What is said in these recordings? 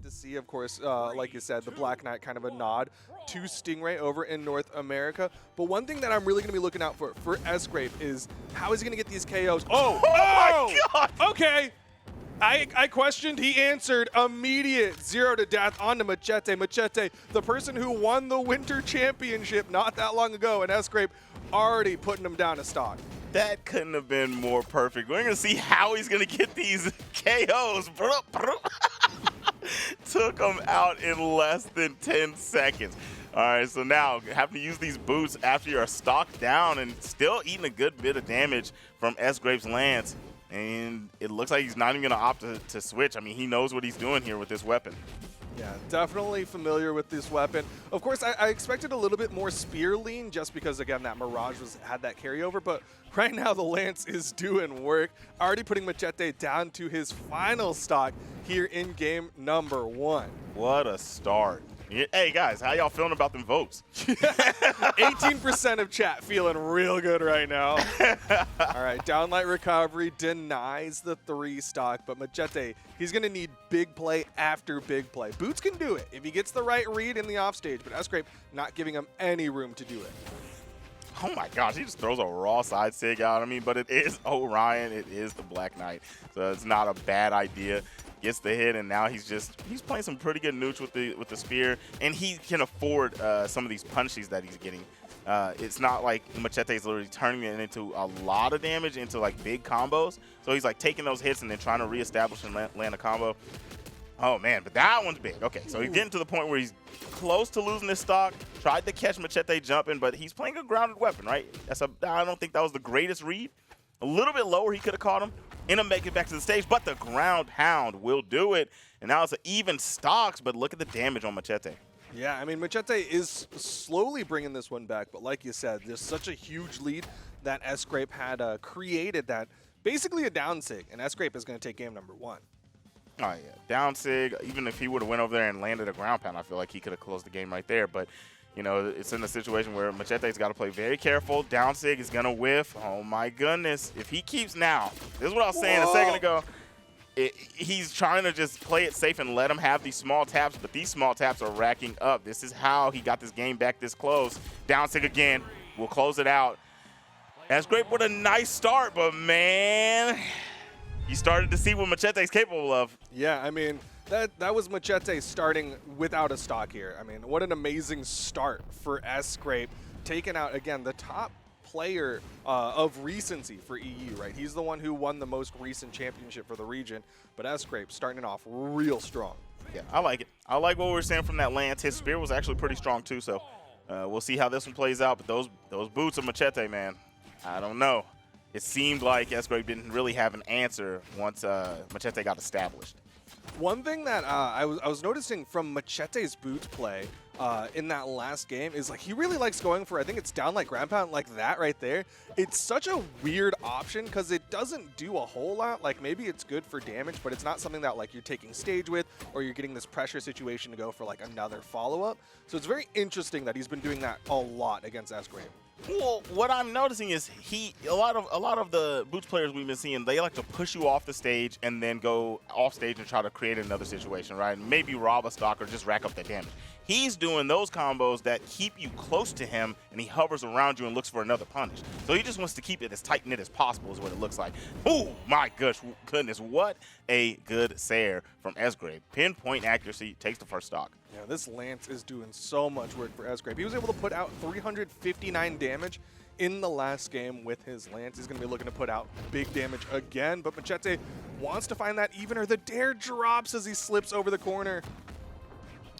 to see, of course, like you said, the Black Knight kind of a nod to Stingray over in North America. But one thing that I'm really going to be looking out for Sgrape is how is he going to get these KOs? Oh, my God! Okay. I questioned, he answered. Immediate 0 to death onto Macheeete. Macheeete, the person who won the Winter Championship not that long ago, and Sgrape already putting him down to stock. That couldn't have been more perfect. We're going to see how he's going to get these KOs. Took him out in less than 10 seconds. All right, so now having to use these boots after you're stocked down and still eating a good bit of damage from Sgrape's lance. And it looks like he's not even going to opt to switch. I mean, he knows what he's doing here with this weapon. Yeah, definitely familiar with this weapon. Of course, I expected a little bit more spear lean just because, again, that Mirage had that carryover. But right now, the Lance is doing work. Already putting Macheeete down to his final stock here in game number 1. What a start. Hey, guys, how y'all feeling about them votes? 18% of chat feeling real good right now. All right, downlight recovery denies the 3 stock, but Macheeete, he's going to need big play after big play. Boots can do it if he gets the right read in the offstage, but Sgrape not giving him any room to do it. Oh my gosh, he just throws a raw side sig out. I mean, but it is Orion, it is the Black Knight, so it's not a bad idea. Gets the hit, and now he's playing some pretty good nooch with the spear, and he can afford some of these punishes that he's getting. It's not like Macheeete is literally turning it into a lot of damage into like big combos. So he's like taking those hits and then trying to reestablish and land a combo. Oh man, but that one's big. Okay, so he's getting to the point where he's close to losing his stock. Tried to catch Macheeete jumping, but he's playing a grounded weapon, right? I don't think that was the greatest read. A little bit lower, he could have caught him. And make it back to the stage, but the ground hound will do it. And now it's an even stocks, but look at the damage on Macheeete. Yeah, I mean, Macheeete is slowly bringing this one back, but like you said, there's such a huge lead that Sgrape had created that basically a down sig, and Sgrape is going to take game number 1. Oh, yeah. Down sig, even if he would have went over there and landed a ground pound, I feel like he could have closed the game right there. But, you know, it's in a situation where Macheete's got to play very careful. Down sig is going to whiff. Oh, my goodness. If he keeps now, this is what I was saying a second ago. He's trying to just play it safe and let him have these small taps, but these small taps are racking up. This is how he got this game back this close. Down sig again. We'll close it out. Sgrape with a nice start, but, man, you started to see what Macheete's capable of. Yeah, I mean, that was Macheeete starting without a stock here. I mean, what an amazing start for Sgrape, taking out, again, the top player of recency for EU, right? He's the one who won the most recent championship for the region, but Sgrape starting it off real strong. Yeah, I like it. I like what we were saying from that lance. His spear was actually pretty strong too, so we'll see how this one plays out. But those boots of Macheeete, man, I don't know. It seemed like Sgrape didn't really have an answer once Macheeete got established. One thing that I was noticing from Macheete's boot play in that last game is like he really likes going for, I think it's down like ground pound like that right there. It's such a weird option because it doesn't do a whole lot. Like maybe it's good for damage, but it's not something that like you're taking stage with or you're getting this pressure situation to go for like another follow-up. So it's very interesting that he's been doing that a lot against Sgrape. Well, what I'm noticing is a lot of the boots players we've been seeing, they like to push you off the stage and then go off stage and try to create another situation, right? Maybe rob a stock or just rack up the damage. He's doing those combos that keep you close to him, and he hovers around you and looks for another punish. So he just wants to keep it as tight-knit as possible is what it looks like. Oh, my goodness. What a good Sayer from Sgrape. Pinpoint accuracy, takes the first stock. Yeah, this lance is doing so much work for Sgrape. He was able to put out 359 damage in the last game with his lance. He's going to be looking to put out big damage again, but Macheeete wants to find that evener. The dare drops as he slips over the corner.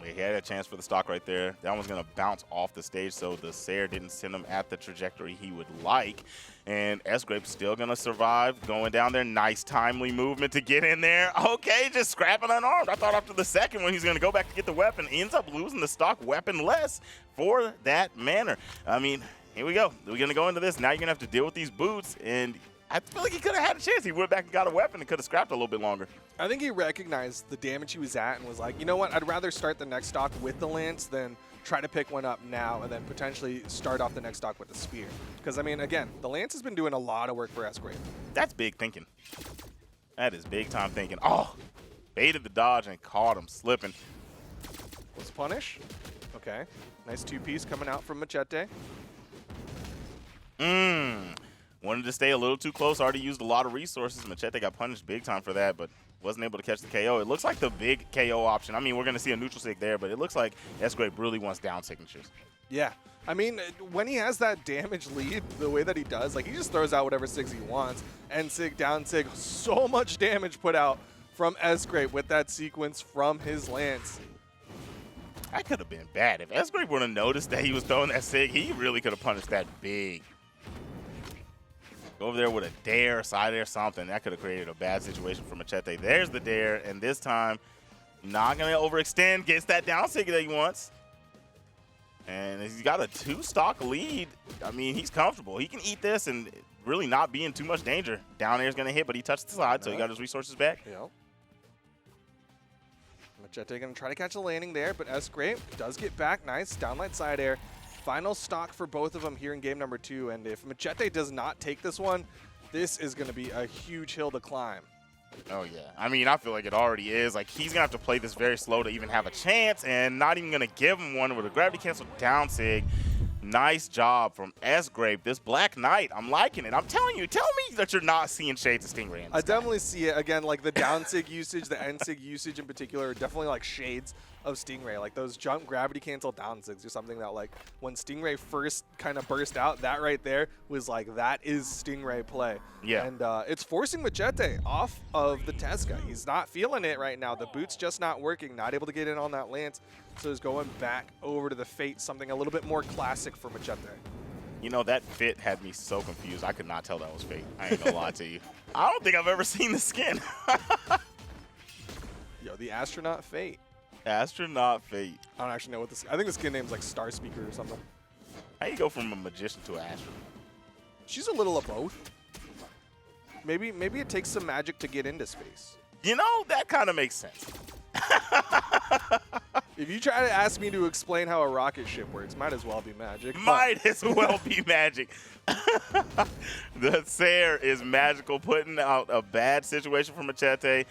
He had a chance for the stock right there. That one's going to bounce off the stage, so the Sayer didn't send him at the trajectory he would like. And Sgrape's still going to survive, going down there. Nice timely movement to get in there. Okay, just scrapping unarmed. I thought after the second one he's going to go back to get the weapon. Ends up losing the stock weaponless for that manner. I mean, here we go. We're going to go into this. Now you're going to have to deal with these boots, and I feel like he could have had a chance. He went back and got a weapon and could have scrapped a little bit longer. I think he recognized the damage he was at and was like, you know what, I'd rather start the next stock with the lance than try to pick one up now and then potentially start off the next stock with the spear. Because, I mean, again, the lance has been doing a lot of work for Sgrape. That's big thinking. That is big time thinking. Oh, baited the dodge and caught him slipping. Let's punish. Okay. Nice two-piece coming out from Macheeete. Wanted to stay a little too close. Already used a lot of resources. Macheeete got punished big time for that, but wasn't able to catch the KO. It looks like the big KO option. I mean, we're going to see a neutral sig there, but it looks like Sgrape really wants down signatures. Yeah. I mean, when he has that damage lead, the way that he does, like, he just throws out whatever sigs he wants. End sig, down sig, so much damage put out from Sgrape with that sequence from his lance. That could have been bad. If Sgrape would have noticed that he was throwing that sig, he really could have punished that big. Go over there with a dare, side air, something. That could have created a bad situation for Macheeete. There's the dare, and this time, not going to overextend. Gets that down sig that he wants. And he's got a 2-stock lead. I mean, he's comfortable. He can eat this and really not be in too much danger. Down air is going to hit, but he touched the side, so he got his resources back. Yep. Macheeete going to try to catch a landing there, but Sgrape does get back. Nice. Downlight side air. Final stock for both of them here in game number 2. And if Macheeete does not take this one, this is going to be a huge hill to climb. Oh, yeah. I mean, I feel like it already is. Like, he's going to have to play this very slow to even have a chance, and not even going to give him one with a gravity cancel down sig. Nice job from Sgrape. This Black Knight, I'm liking it. I'm telling you, tell me that you're not seeing shades of Stingray in this I definitely see it. Again, like the down sig usage, the end sig usage in particular, are definitely like shades of Stingray. Like those jump gravity cancel down sigs are something that, like, when Stingray first kind of burst out, that right there was like, that is Stingray play. Yeah. And it's forcing Macheeete off of the Tesca. He's not feeling it right now. The boot's just not working, not able to get in on that lance. So he's going back over to the Fate, something a little bit more classic for Macheeete. You know, that fit had me so confused. I could not tell that was Fate. I ain't gonna lie to you. I don't think I've ever seen the skin. Yo, the Astronaut Fate. Astronaut Fate. I don't actually know what this. I think the skin name's like Star Speaker or something. How you go from a magician to an astronaut? She's a little of both. Maybe it takes some magic to get into space. You know, that kind of makes sense. If you try to ask me to explain how a rocket ship works, might as well be magic. Might as well be magic. The Sair is magical, putting out a bad situation for Macheeete.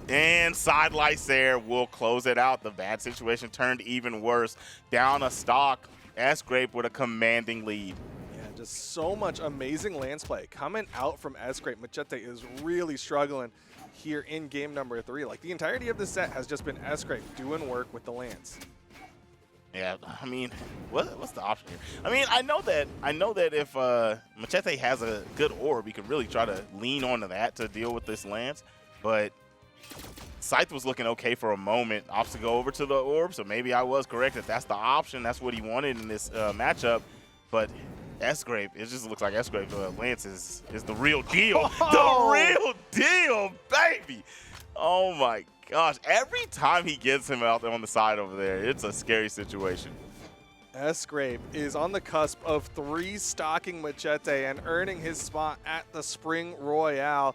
And Sidelight Sair will close it out. The bad situation turned even worse. Down a stock. Sgrape with a commanding lead. Yeah, just so much amazing lance play coming out from Sgrape. Macheeete is really struggling here in game number 3. Like, the entirety of the set has just been Sgrape doing work with the lance. Yeah, I mean, what's the option here? I mean, I know that if Macheeete has a good orb, he could really try to lean onto that to deal with this lance. But Scythe was looking okay for a moment. Opts to go over to the orb, so maybe I was correct that that's the option. That's what he wanted in this matchup. But Sgrape, it just looks like Sgrape lance is the real deal. The real deal, baby. Oh my gosh. Every time he gets him out there on the side over there, it's a scary situation. Sgrape is on the cusp of 3-stocking Macheeete and earning his spot at the Spring Royale.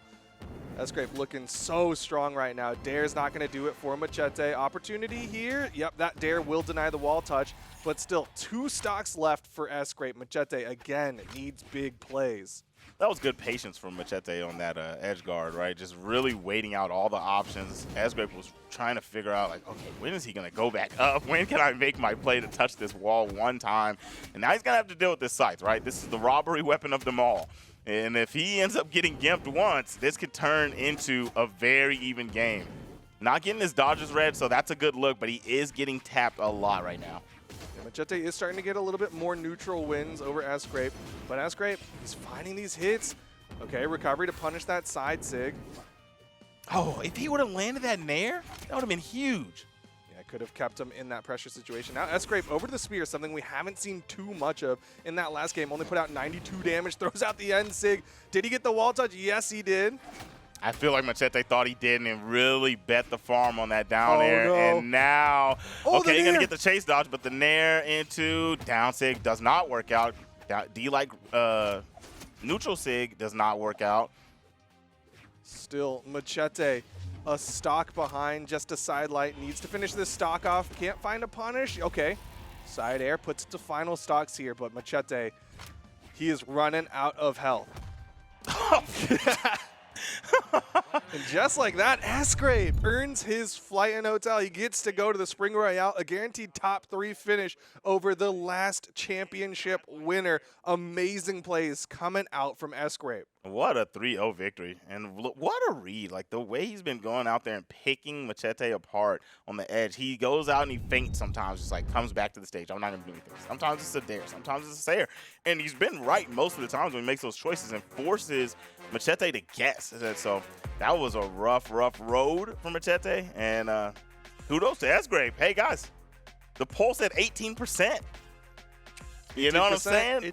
Sgrape looking so strong right now. Dare's not going to do it for Macheeete. Opportunity here. Yep, that Dare will deny the wall touch, but still 2 stocks left for Sgrape. Macheeete, again, needs big plays. That was good patience from Macheeete on that edge guard, right? Just really waiting out all the options. Sgrape was trying to figure out, like, okay, when is he going to go back up? When can I make my play to touch this wall one time? And now he's going to have to deal with this Scythe, right? This is the robbery weapon of them all. And if he ends up getting gimped once, this could turn into a very even game. Not getting his dodges read, so that's a good look, but he is getting tapped a lot right now. Yeah, Macheeete is starting to get a little bit more neutral wins over Sgrape, but Sgrape, he's finding these hits. Okay, recovery to punish that side sig. Oh, if he would have landed that nair, that would have been huge. Could have kept him in that pressure situation. Now Sgrape over to the spear, something we haven't seen too much of in that last game. Only put out 92 damage, throws out the end sig. Did he get the wall touch? Yes, he did. I feel like Macheeete thought he did and really bet the farm on that down air. No. And now, okay, you're going to get the chase dodge, but the nair into down sig does not work out. D-like neutral sig does not work out. Still, Macheeete, a stock behind, just a sidelight. Needs to finish this stock off. Can't find a punish. Okay. Side air puts it to final stocks here, but Macheeete, he is running out of health. And just like that, Sgrape earns his flight and hotel. He gets to go to the Spring Royale, a guaranteed top 3 finish over the last championship winner. Amazing plays coming out from Sgrape. What a 3-0 victory. And what a read. Like, the way he's been going out there and picking Macheeete apart on the edge. He goes out and he feints sometimes, just like comes back to the stage. I'm not going to do anything. Sometimes it's a dare. Sometimes it's a sayer. And he's been right most of the times when he makes those choices and forces Macheeete to guess. So that was a rough road for Macheeete. And kudos to Sgrape. Hey, guys, the poll said 18%. You know what I'm saying?